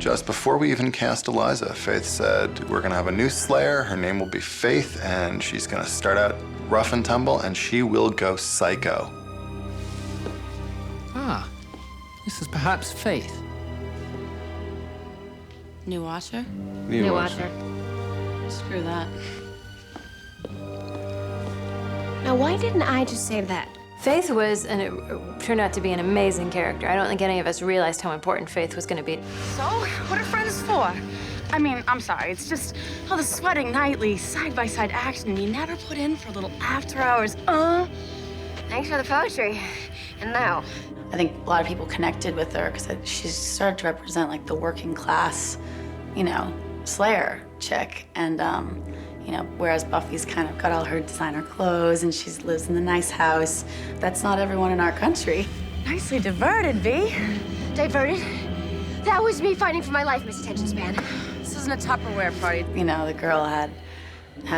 Just before we even cast Eliza, Faith said, we're gonna have a new Slayer, her name will be Faith, and she's gonna start out rough and tumble, and she will go psycho. Ah, this is perhaps Faith. New Watcher? New Watcher. Screw that. Now, why didn't I just say that? Faith was, and it turned out to be an amazing character. I don't think any of us realized how important Faith was going to be. So, what are friends for? I mean, I'm sorry, it's just all the sweating nightly, side-by-side action you never put in for a little after hours, Thanks for the poetry. And now? I think a lot of people connected with her because she started to represent like the working class, you know, Slayer chick. And, you know, whereas Buffy's kind of got all her designer clothes and she lives in the nice house, that's not everyone in our country. Nicely diverted, V. Diverted? That was me fighting for my life, Miss Attention Span. This isn't a Tupperware party. You know, the girl had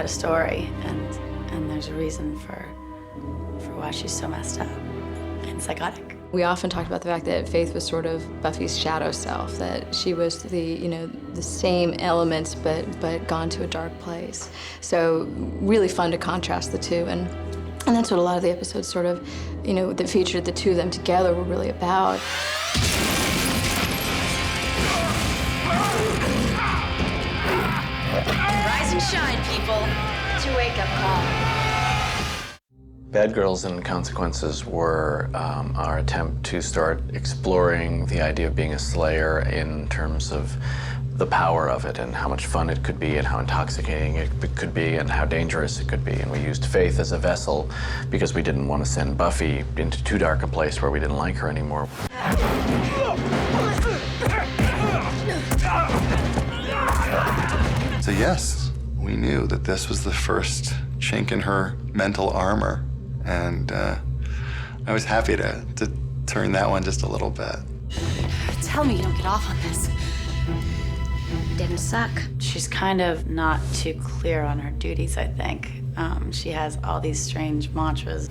a story, and there's a reason for why she's so messed up and psychotic. We often talked about the fact that Faith was sort of Buffy's shadow self, that she was the, you know, the same elements, but gone to a dark place. So really fun to contrast the two, and that's what a lot of the episodes sort of, you know, that featured the two of them together were really about. Rise and shine, people. It's your wake-up call. Bad Girls and Consequences were our attempt to start exploring the idea of being a Slayer in terms of the power of it and how much fun it could be and how intoxicating it could be and how dangerous it could be. And we used Faith as a vessel because we didn't want to send Buffy into too dark a place where we didn't like her anymore. So yes, we knew that this was the first chink in her mental armor. And I was happy to turn that one just a little bit. Tell me you don't get off on this. Didn't suck. She's kind of not too clear on her duties, I think. She has all these strange mantras.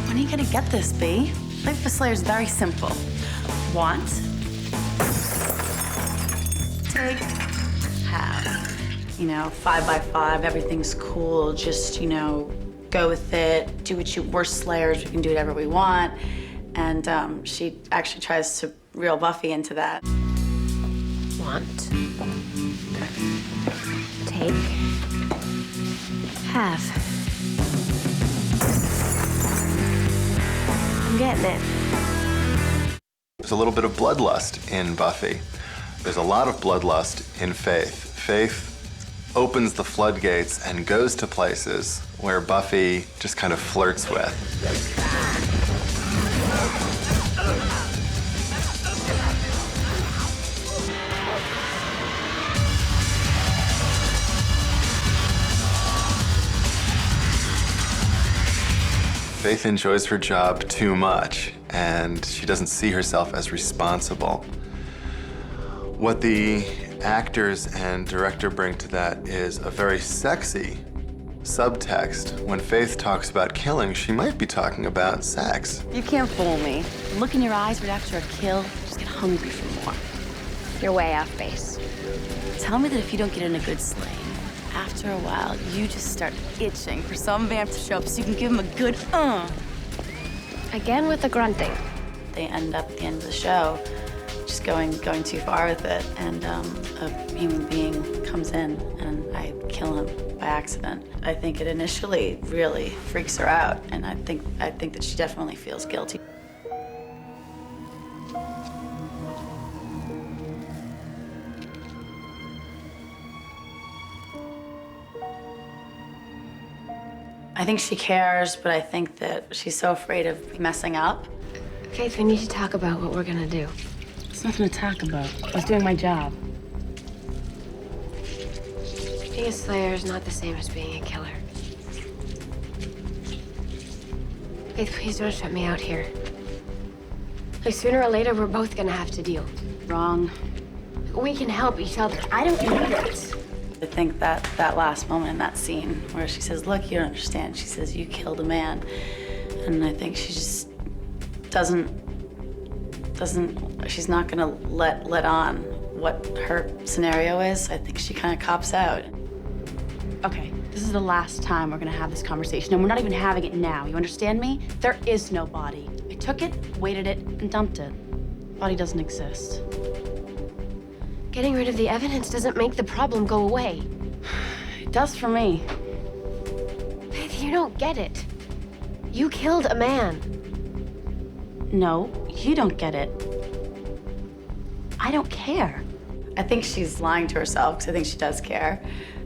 When are you gonna get this, B? Life for Slayer is very simple. Want, take, have. You know, 5 by 5, everything's cool. Just, you know, go with it. Do what we're Slayers. We can do whatever we want. And she actually tries to reel Buffy into that. Want. Take. Have. I'm getting it. There's a little bit of bloodlust in Buffy. There's a lot of bloodlust in Faith. Faith opens the floodgates and goes to places where Buffy just kind of flirts with. Faith enjoys her job too much, and she doesn't see herself as responsible. What the actors and director bring to that is a very sexy subtext. When Faith talks about killing, she might be talking about sex. You can't fool me. Look in your eyes right after a kill, just get hungry for more. You're way off base. Tell me that if you don't get in a good sling, after a while, you just start itching for some vamp to show up so you can give him a good Again with the grunting. They end up at the end of the show just going too far with it, and a human being comes in and I kill him by accident. I think it initially really freaks her out, and I think that she definitely feels guilty. I think she cares, but I think that she's so afraid of messing up. Faith, we need to talk about what we're gonna do. There's nothing to talk about. I was doing my job. Being a Slayer is not the same as being a killer. Faith, please don't shut me out here. Like, sooner or later, we're both gonna have to deal. Wrong. We can help each other. I don't need it. I think that last moment in that scene where she says, look, you don't understand. She says, you killed a man. And I think she just doesn't, she's not gonna let on what her scenario is, I think she kind of cops out. Okay, this is the last time we're gonna have this conversation, and we're not even having it now. You understand me? There is no body. I took it, weighted it, and dumped it. Body doesn't exist. Getting rid of the evidence doesn't make the problem go away. It does for me. Faith, you don't get it. You killed a man. No, you don't get it. I don't care. I think she's lying to herself because I think she does care.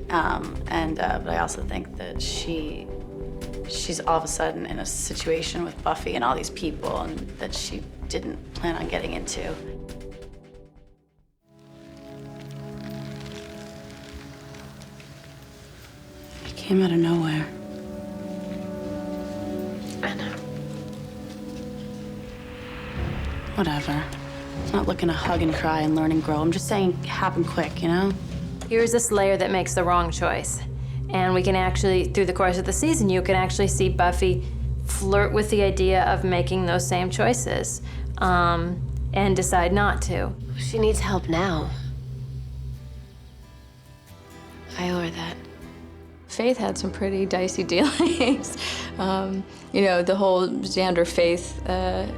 But I also think that she's all of a sudden in a situation with Buffy and all these people and that she didn't plan on getting into. It came out of nowhere. I know. Whatever. I'm not looking to hug and cry and learn and grow. I'm just saying it happened quick, you know? Here's a Slayer that makes the wrong choice. And we can actually, through the course of the season, you can actually see Buffy flirt with the idea of making those same choices and decide not to. She needs help now. I owe her that. Faith had some pretty dicey dealings. You know, the whole Xander-Faith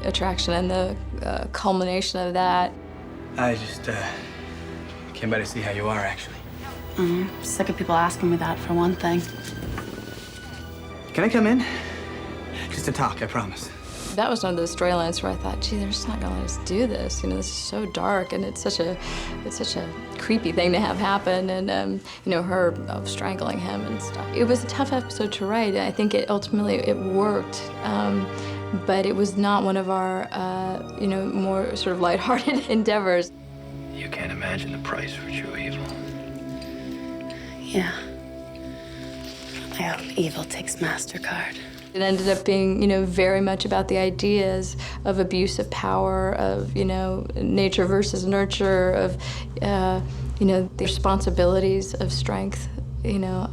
attraction and the culmination of that. I just came by to see how you are, actually. Sick of people asking me that, for one thing. Can I come in? Just to talk, I promise. That was one of those storylines where I thought, gee, they're just not gonna let us do this. You know, this is so dark, and it's such a creepy thing to have happen, and you know, her strangling him and stuff. It was a tough episode to write. I think it ultimately worked, but it was not one of our, you know, more sort of lighthearted endeavors. You can't imagine the price for true evil. Yeah. I hope evil takes MasterCard. It ended up being, you know, very much about the ideas of abuse of power, of, you know, nature versus nurture, of, you know, the responsibilities of strength, you know,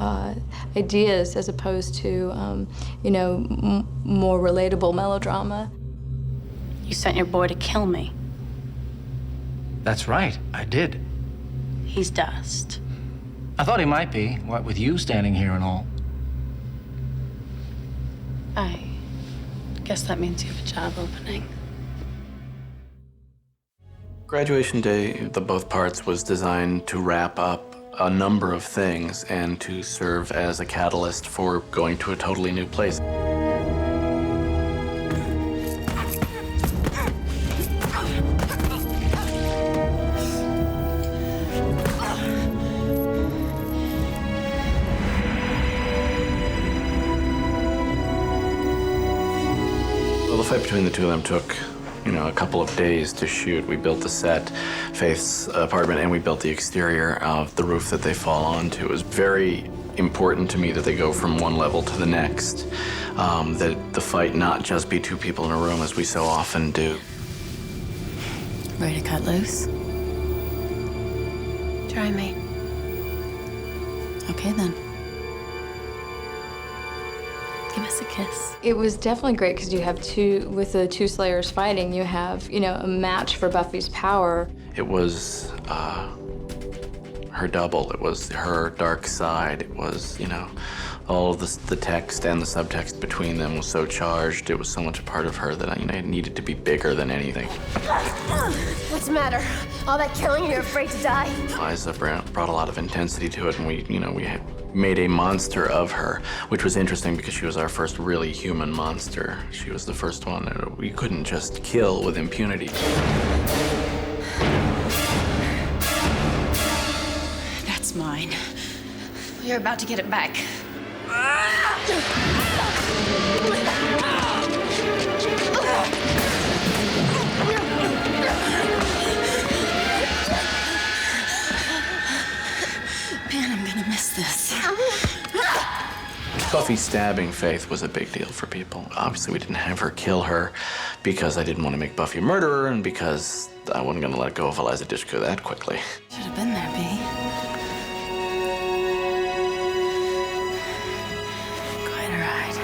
ideas as opposed to, you know, more relatable melodrama. You sent your boy to kill me. That's right, I did. He's dust. I thought he might be, what with you standing here and all. I guess that means you have a job opening. Graduation Day, the both parts, was designed to wrap up a number of things and to serve as a catalyst for going to a totally new place. The fight between the two of them took, you know, a couple of days to shoot. We built the set, Faith's apartment, and we built the exterior of the roof that they fall onto. It was very important to me that they go from one level to the next, that the fight not just be two people in a room as we so often do. Ready to cut loose? Try me. Okay, then. Give us a kiss. It was definitely great because you have with the two Slayers fighting, you have, you know, a match for Buffy's power. It was her double. It was her dark side. It was, you know, all of the text and the subtext between them was so charged. It was so much a part of her that, you know, it needed to be bigger than anything. What's the matter? All that killing and you're afraid to die? Liza brought a lot of intensity to it, and we made a monster of her, which was interesting because she was our first really human monster. She was the first one that we couldn't just kill with impunity. That's mine. You're about to get it back. Man, I'm gonna miss this. Buffy stabbing Faith was a big deal for people. Obviously, we didn't have her kill her because I didn't want to make Buffy a murderer and because I wasn't going to let go of Eliza Dushku that quickly. Should have been there, B. Quite a ride.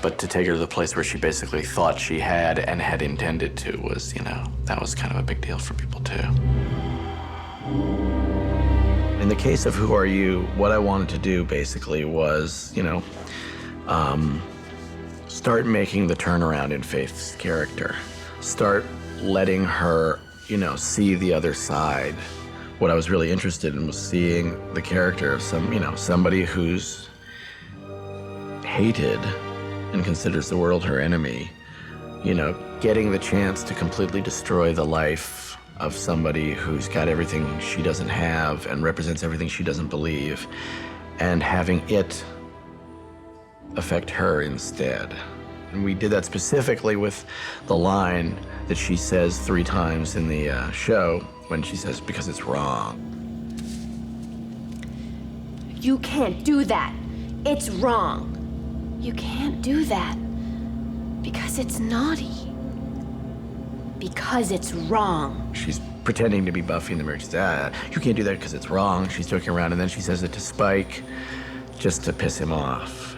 but to take her to the place where she basically thought she had and had intended to was, that was kind of a big deal for people too. In the case of Who Are You, what I wanted to do basically was, start making the turnaround in Faith's character. Start letting her, see the other side. What I was really interested in was seeing the character of somebody who's hated and considers the world her enemy, getting the chance to completely destroy the life of somebody who's got everything she doesn't have and represents everything she doesn't believe, and having it affect her instead. And we did that specifically with the line that she says 3 times in the show when she says, because it's wrong. You can't do that. It's wrong. You can't do that because it's naughty. Because it's wrong. She's pretending to be Buffy in the mirror. She says, you can't do that because it's wrong. She's joking around, and then she says it to Spike just to piss him off.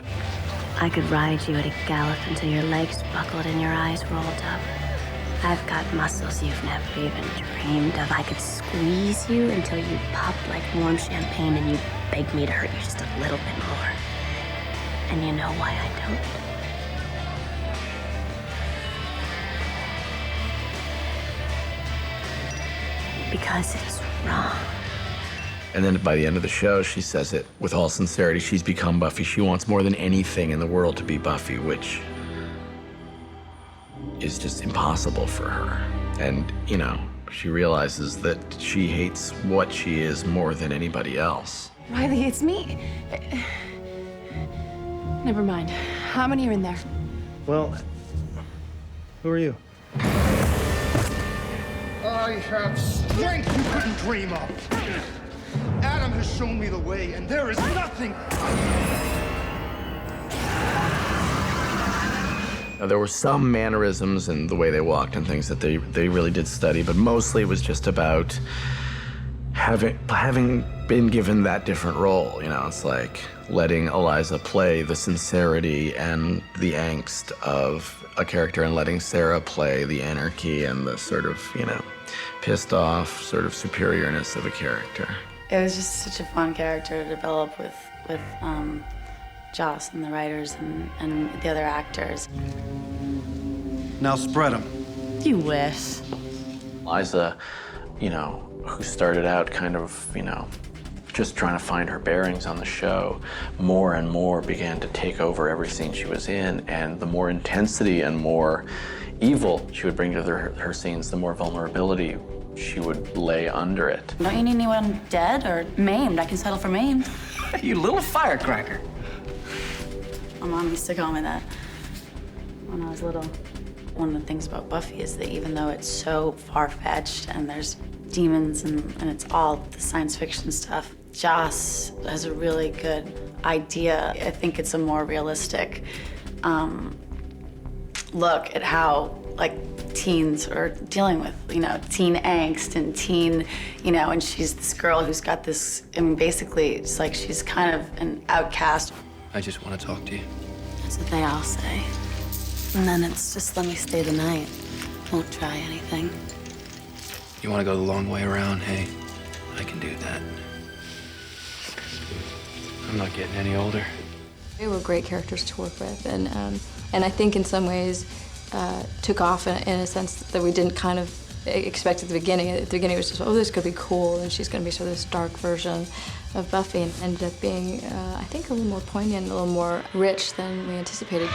I could ride you at a gallop until your legs buckled and your eyes rolled up. I've got muscles you've never even dreamed of. I could squeeze you until you pop like warm champagne and you beg me to hurt you just a little bit more. And you know why I don't? Because it's wrong. And then by the end of the show, she says it with all sincerity. She's become Buffy. She wants more than anything in the world to be Buffy, which is just impossible for her. And, she realizes that she hates what she is more than anybody else. Riley, it's me. Never mind. How many are in there? Well, who are you? I have strength you couldn't dream of. Adam has shown me the way, and there is nothing. Now, there were some mannerisms and the way they walked and things that they really did study, but mostly it was just about having been given that different role. It's like letting Eliza play the sincerity and the angst of a character and letting Sarah play the anarchy and the sort of, pissed off sort of superiorness of a character. It was just such a fun character to develop with Joss and the writers and the other actors. Now spread them. You wish. Eliza, who started out kind of, just trying to find her bearings on the show, more and more began to take over every scene she was in, and the more intensity and more evil she would bring to her scenes, the more vulnerability she would lay under it. Don't you need anyone dead or maimed? I can settle for maimed. You little firecracker. My mom used to call me that when I was little. One of the things about Buffy is that even though it's so far-fetched and there's demons and it's all the science fiction stuff, Joss has a really good idea. I think it's a more realistic look at how, teens are dealing with, teen angst and teen, and she's this girl who's got this, basically it's like she's kind of an outcast. I just want to talk to you. That's what they all say. And then it's just let me stay the night. Won't try anything. You want to go the long way around? Hey, I can do that. I'm not getting any older. They were great characters to work with, and I think in some ways took off in a sense that we didn't kind of expect at the beginning. At the beginning, it was just, oh, this could be cool, and she's going to be sort of this dark version of Buffy, and ended up being, I think, a little more poignant, a little more rich than we anticipated.